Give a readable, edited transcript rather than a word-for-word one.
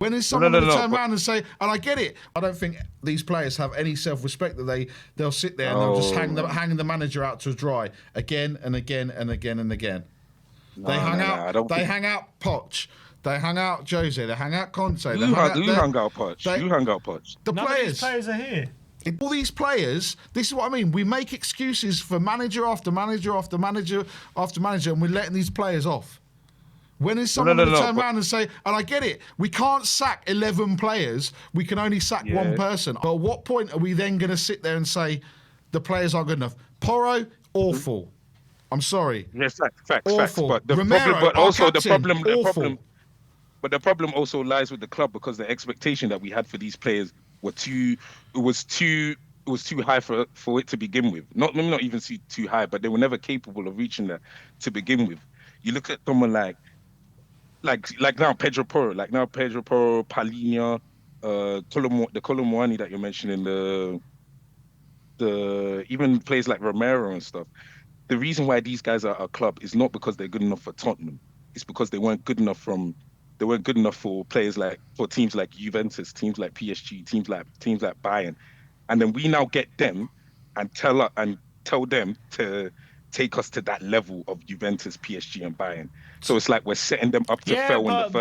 When is someone No, going to no, turn but around and say, and I get it, I don't think these players have any self-respect that they'll sit there and they'll just hang the manager out to dry again and again and again and again. They hung out Poch. They hung out Jose. They hung out Conte. who hung out Poch? Who hung out Poch? The None players. of these players are here. All these players, this is what I mean. We make excuses for manager after manager after manager after manager, and we're letting these players off. When is someone going to turn around and say, and I get it, we can't sack 11 players, we can only sack one person. But at what point are we then going to sit there and say the players aren't good enough? Porro, awful. I'm sorry. Yes, facts. Awful. But the Romero, problem, but also captain, the problem also lies with the club because the expectation that we had for these players was too high for it to begin with. Not even too high, but they were never capable of reaching that to begin with. You look at someone like now Pedro Porro, Palhinha, the Colomwani that you're mentioning, the even players like Romero and stuff. The reason why these guys are at our club is not because they're good enough for Tottenham. It's because they weren't good enough for teams like Juventus, teams like PSG, teams like Bayern. And then we now get them and tell them to take us to that level of Juventus, PSG, and Bayern. So it's like we're setting them up to fail in the first